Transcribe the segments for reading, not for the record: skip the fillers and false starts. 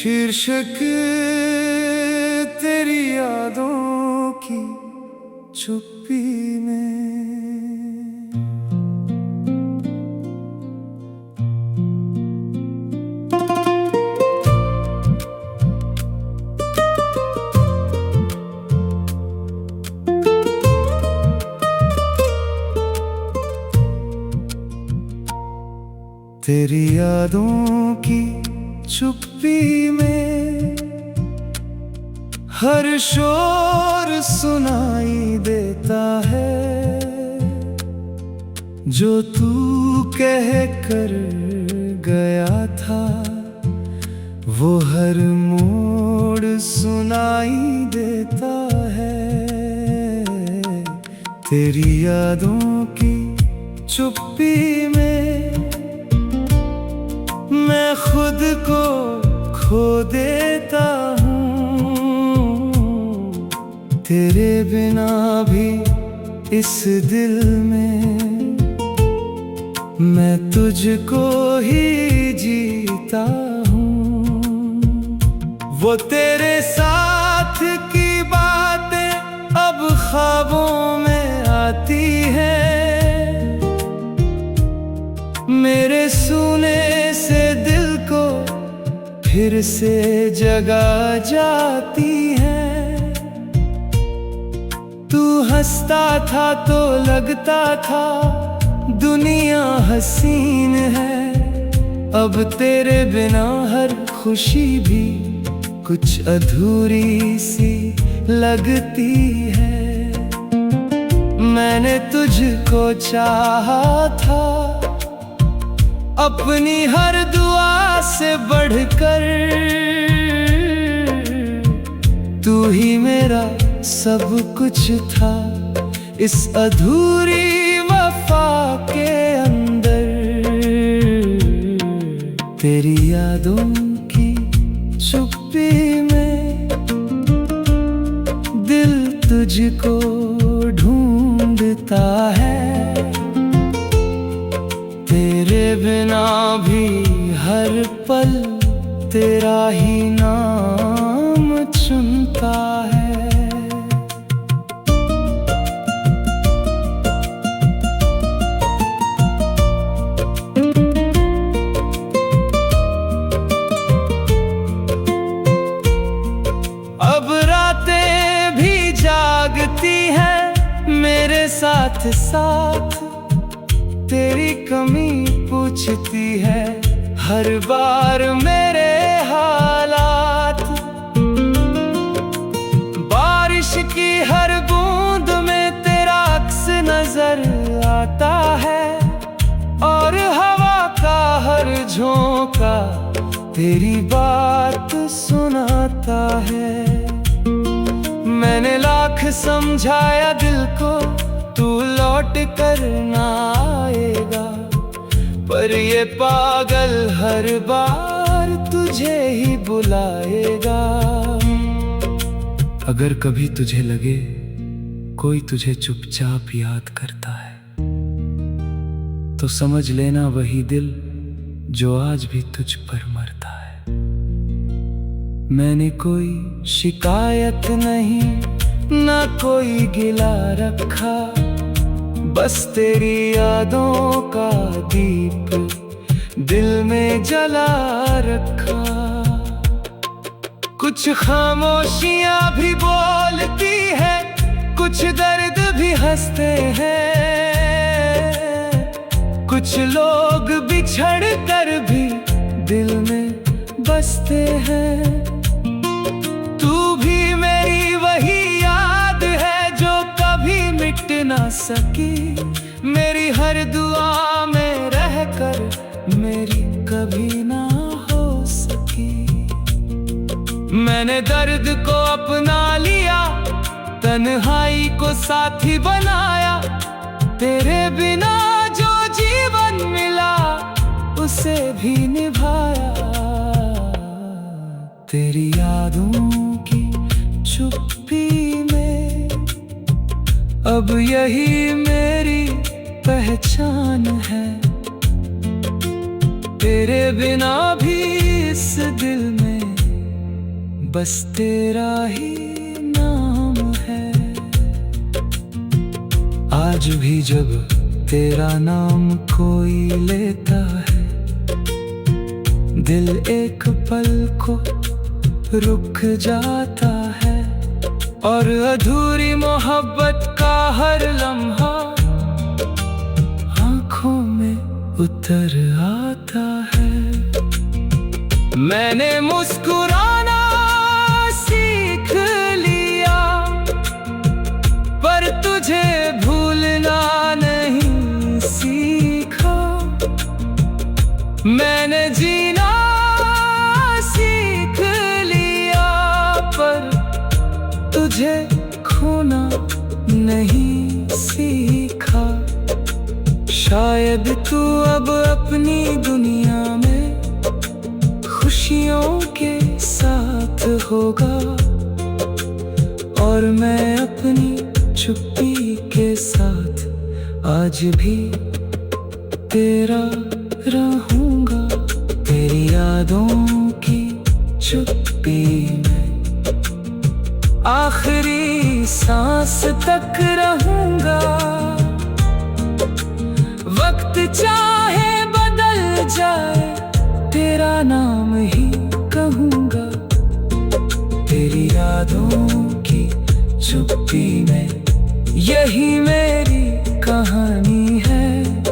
शीर्षक तेरी यादों की चुप्पी में। तेरी यादों की चुप्पी में हर शोर सुनाई देता है, जो तू कह कर गया था वो हर मोड़ सुनाई देता है। तेरी यादों की चुप्पी में मैं खुद को खो देता हूँ, तेरे बिना भी इस दिल में मैं तुझको ही जीता हूँ। वो तेरे साथ की बातें अब ख्वाबों में आती हैं, मेरे सूने से दिल को फिर से जगा जाती है। तू हंसता था तो लगता था दुनिया हसीन है, अब तेरे बिना हर खुशी भी कुछ अधूरी सी लगती है। मैंने तुझको चाहा था अपनी हर दुआ से बढ़कर, तू ही मेरा सब कुछ था इस अधूरी वफा के अंदर। तेरी यादों की चुप्पी में दिल तुझको ढूंढता है, तेरे बिना भी हर पल तेरा ही नाम चुनता है। अब रातें भी जागती हैं मेरे साथ साथ, तेरी कमी पूछती है हर बार मेरे हालात। बारिश की हर बूंद में तेरा अक्स नजर आता है, और हवा का हर झोंका तेरी बात सुनाता है। मैंने लाख समझाया दिल को तू लौट कर ना आएगा, पर ये पागल हर बार तुझे ही बुलाएगा। अगर कभी तुझे लगे कोई तुझे चुपचाप याद करता है, तो समझ लेना वही दिल जो आज भी तुझ पर मरता है। मैंने कोई शिकायत नहीं ना कोई गिला रखा, बस तेरी यादों का दीप दिल में जला रखा। कुछ खामोशियां भी बोलती है, कुछ दर्द भी हंसते हैं, कुछ लोग बिछड़ कर भी दिल में बसते हैं। तू भी मेरी वही याद है जो कभी मिट ना सकी, मेरी हर दुआ में रहकर मेरी कभी ना हो सकी। मैंने दर्द को अपना लिया, तन्हाई को साथी बनाया, तेरे बिना जो जीवन मिला उसे भी निभाया। तेरी यादों की चुप्पी में अब यही मेरी पहचान है, तेरे बिना भी इस दिल में बस तेरा ही नाम है। आज भी जब तेरा नाम कोई लेता है, दिल एक पल को रुक जाता है, और अधूरी मोहब्बत का हर लम्हा आँखों में उतर आता है। मैंने मुस्कुराना सीख लिया, पर तुझे भूलना नहीं सीखा। मैंने जीना सीख लिया, पर तुझे खोना नहीं सीखा। शायद तू अब अपनी दुनिया में खुशियों के साथ होगा, और मैं अपनी चुप्पी के साथ आज भी तेरा रहूंगा। तेरी यादों की चुप्पी में आखिरी सांस तक रहूंगा। वक्त चाहे बदल जाए, तेरा नाम ही कहूंगा। तेरी यादों की चुप्पी में यही मेरी कहानी है,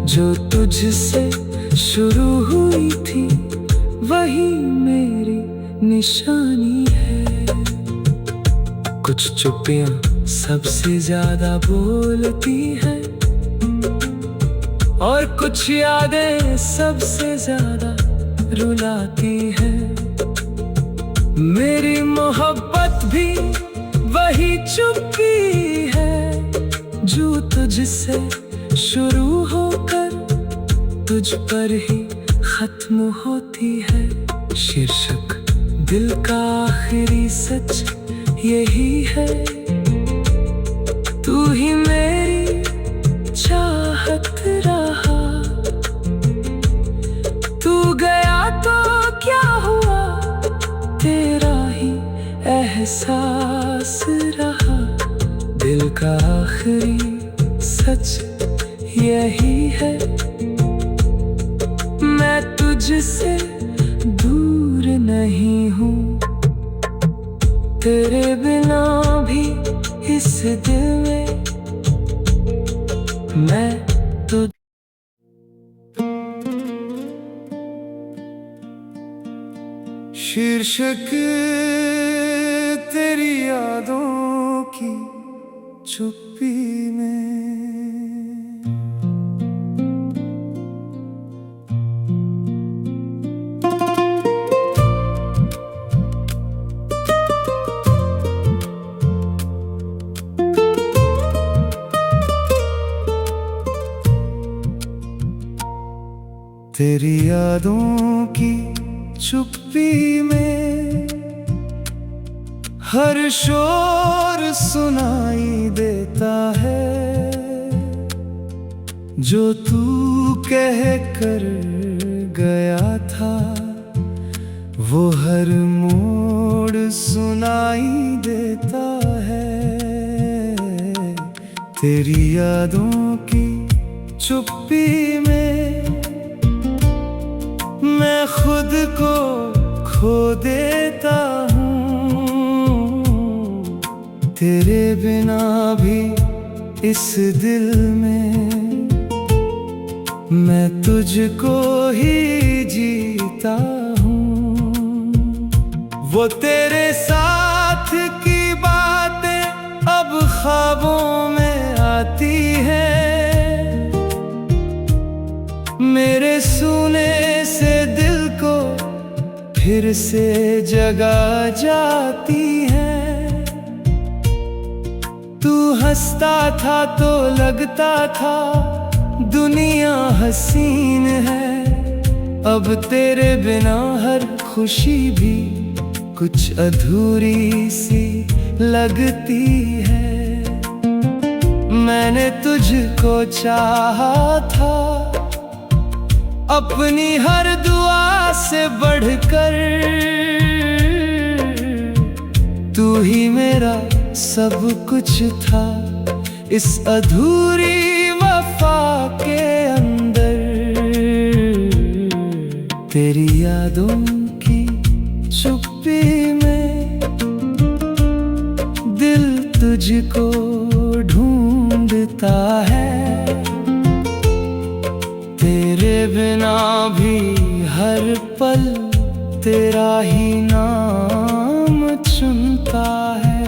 जो तुझसे शुरू हुई थी वही मेरी निशानी है। कुछ चुप्पियां सबसे ज्यादा बोलती हैं, और कुछ यादें सबसे ज्यादा रुलाती हैं। मेरी मोहब्बत भी वही चुप्पी है, जो तुझसे शुरू होकर तुझ पर ही खत्म होती है। शीर्षक दिल का आखिरी सच यही है, तू ही मेरी चाहत रहा। तू गया तो क्या हुआ, तेरा ही एहसास रहा। दिल का आखिरी सच यही है, मैं तुझसे दूर नहीं हूँ। तेरे बिना भी इस दिल में मैं तो। शीर्षक तेरी यादों की चुप्पी में। तेरी यादों की चुप्पी में हर शोर सुनाई देता है, जो तू कह कर गया था वो हर मोड़ सुनाई देता है। तेरी यादों की चुप्पी में मैं खुद को खो देता हूँ। तेरे बिना भी इस दिल में मैं तुझको ही जीता हूँ। वो तेरे साथ की बातें अब ख्वाबों में आती हैं, मेरे सूने से दिल को फिर से जगा जाती हैं। तू हंसता था तो लगता था दुनिया हसीन है, अब तेरे बिना हर खुशी भी कुछ अधूरी सी लगती है। मैंने तुझको चाहा था अपनी हर दुआ से बढ़कर, ही मेरा सब कुछ था इस अधूरी वफा के अंदर। तेरी यादों की चुप्पी में दिल तुझको ढूंढता है। तेरे बिना भी हर पल तेरा ही नाम चुनता है।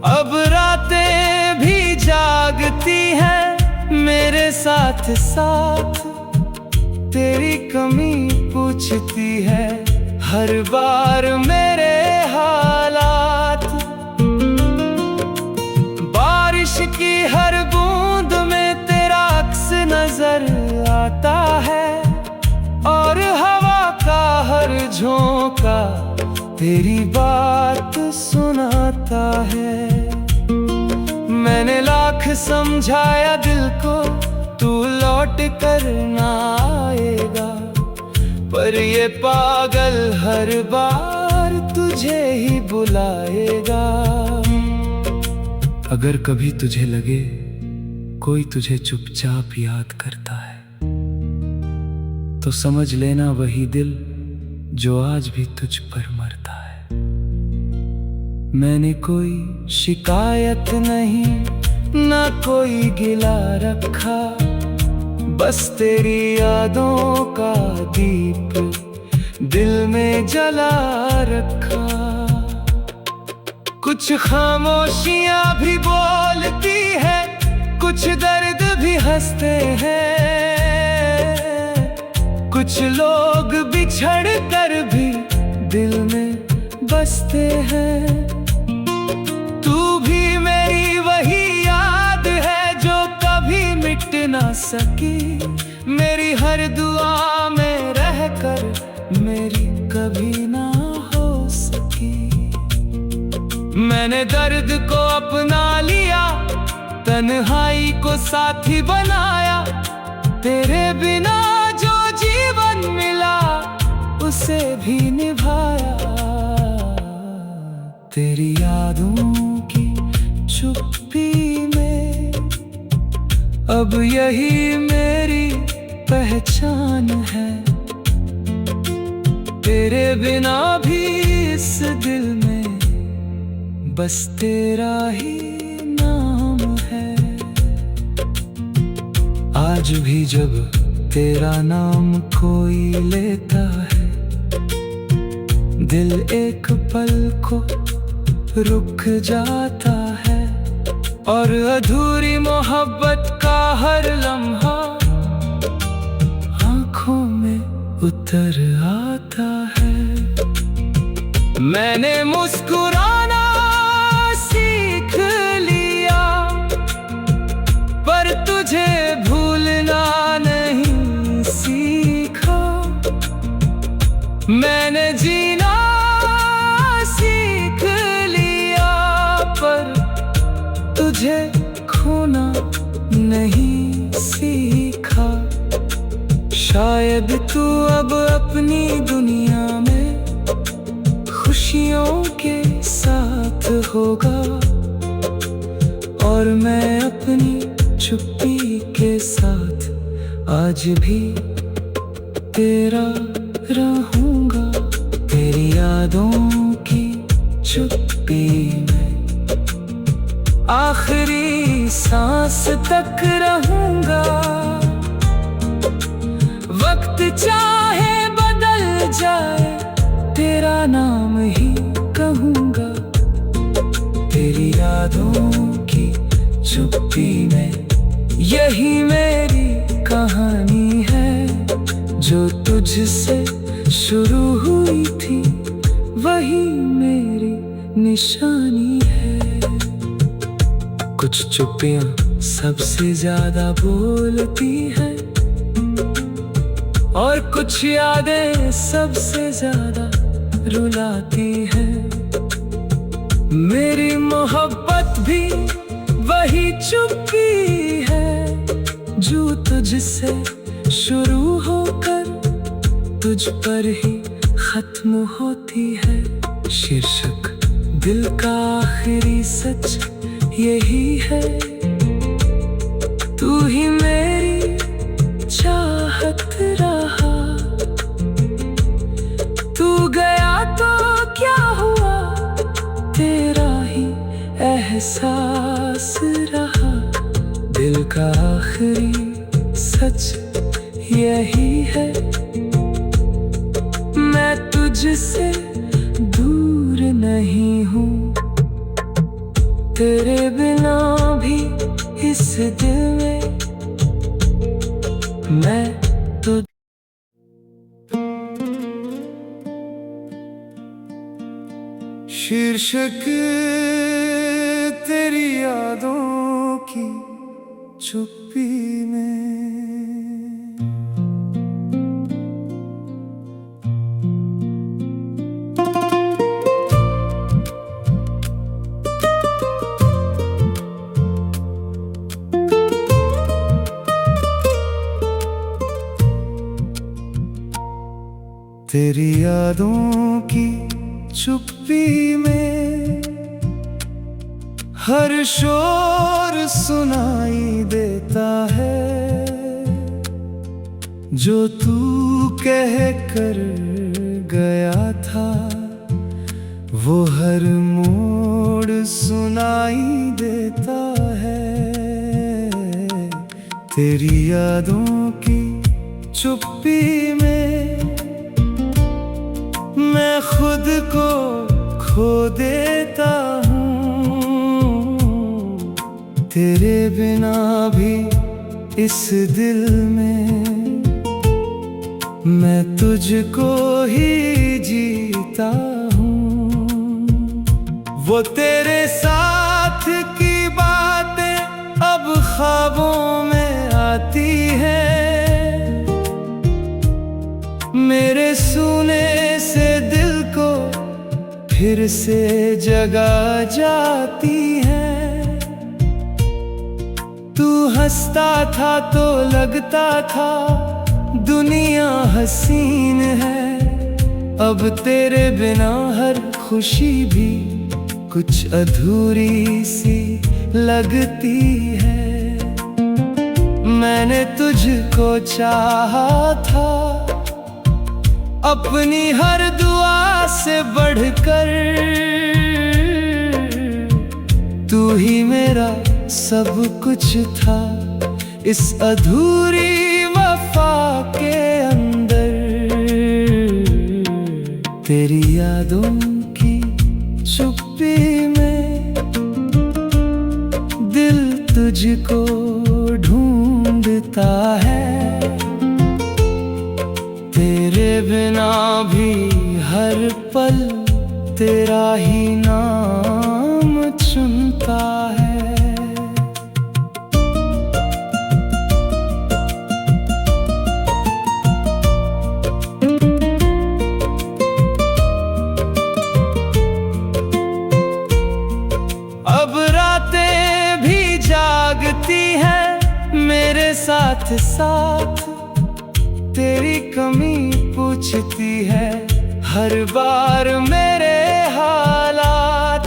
अब रातें भी जागती हैं मेरे साथ साथ, तेरी कमी पूछती है हर बार मेरे हालात। बारिश की हर बूंद में तेरा अक्स नजर आता है, और हवा का हर झोंका तेरी बात सुनाता है। मैंने लाख समझाया दिल को तू लौट कर ना आएगा, पर ये पागल हर बार तुझे ही बुलाएगा। अगर कभी तुझे लगे कोई तुझे चुपचाप याद करता है, तो समझ लेना वही दिल जो आज भी तुझ पर मरता है। मैंने कोई शिकायत नहीं ना कोई गिला रखा, बस तेरी यादों का दीप दिल में जला रखा। कुछ खामोशियां भी बोलती है, कुछ दर्द भी हंसते हैं, कुछ लोग बिछड़ कर भी दिल में बसते हैं। तू भी मेरी वही याद है जो कभी मिट ना सकी, मेरी हर दुआ में रहकर मेरी कभी ना हो सकी। मैंने दर्द को अपना लिया, तन्हाई को साथी बनाया, तेरे बिना जो जीवन मिला उसे भी निभाया। तेरी यादों की चुप्पी में अब यही मेरी पहचान है। तेरे बिना भी इस दिल में बस तेरा ही नाम है। आज भी जब तेरा नाम कोई लेता है, दिल एक पल को रुक जाता है, और अधूरी मोहब्बत का हर लम्हा आँखों में उतर आता है। मैंने मुस्कुराना सीख लिया, पर तुझे भूलना नहीं सीखा। मैंने जीना सीख लिया, पर तुझे खोना नहीं सीखा। शायद तू अब अपनी दुनिया में खुशियों के साथ होगा, और मैं अपनी चुप्पी के साथ आज भी तेरा रहूंगा। तेरी यादों की चुप्पी में आखिरी सांस तक रहूंगा। वक्त चाहे बदल जाए, तेरा नाम ही कहूंगा। तेरी यादों की चुप्पी में यही मेरी कहानी है, जो तुझसे शुरू हुई थी वही मेरी निशानी है। कुछ चुप्पियां सबसे ज्यादा बोलती हैं, और कुछ यादें सबसे ज्यादा रुलाती हैं। मेरी मोहब्बत भी वही चुप्पी है जो तुझसे शुरू होकर तुझ पर ही खत्म होती है। शीर्षक दिल का आखिरी सच यही है, तू ही मेरी चाहत रहा। तू गया तो क्या हुआ, तेरा ही एहसास रहा। दिल का आखिरी सच यही है, मैं तुझसे दूर नहीं हूँ। तेरे बिना भी इस दिल में मैं तो। शीर्षक तेरी यादों की चुप्पी में। तेरी यादों की चुप्पी में हर शोर सुनाई देता है, जो तू कह कर गया था वो हर मोड़ सुनाई देता है। तेरी यादों की चुप्पी में मैं खुद को खो देता हूँ। तेरे बिना भी इस दिल में मैं तुझको ही जीता हूँ। वो तेरे साथ की बातें अब ख्वाबों में आती हैं, मेरे सूने से दिल को फिर से जगा जाती है। तू हंसता था तो लगता था दुनिया हसीन है, अब तेरे बिना हर खुशी भी कुछ अधूरी सी लगती है। मैंने तुझको चाहा था अपनी हर दुआ से बढ़कर, तू ही मेरा सब कुछ था इस अधूरी वफा के अंदर। तेरी यादों की चुप्पी में दिल तुझको ढूंढता है, तेरे बिना भी हर पल तेरा ही नाम चुनता है। अब रातें भी जागती हैं मेरे साथ साथ, तेरी कमी पूछती है हर बार मेरे हालात।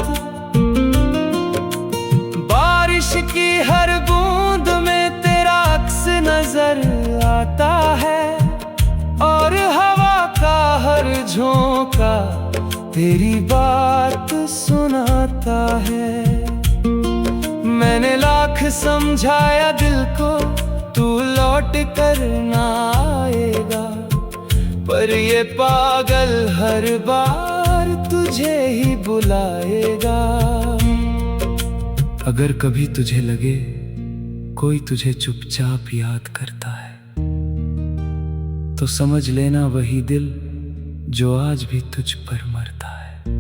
बारिश की हर बूंद में तेरा अक्स नजर आता है, और हवा का हर झोंका तेरी बात सुनाता है। मैंने लाख समझाया दिल को तू लौट कर ना आएगा, पर ये पागल हर बार तुझे ही बुलाएगा। अगर कभी तुझे लगे कोई तुझे चुपचाप याद करता है, तो समझ लेना वही दिल जो आज भी तुझ पर मरता है।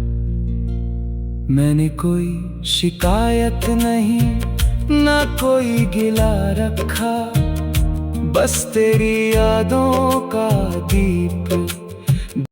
मैंने कोई शिकायत नहीं ना कोई गिला रखा, बस तेरी यादों का दीप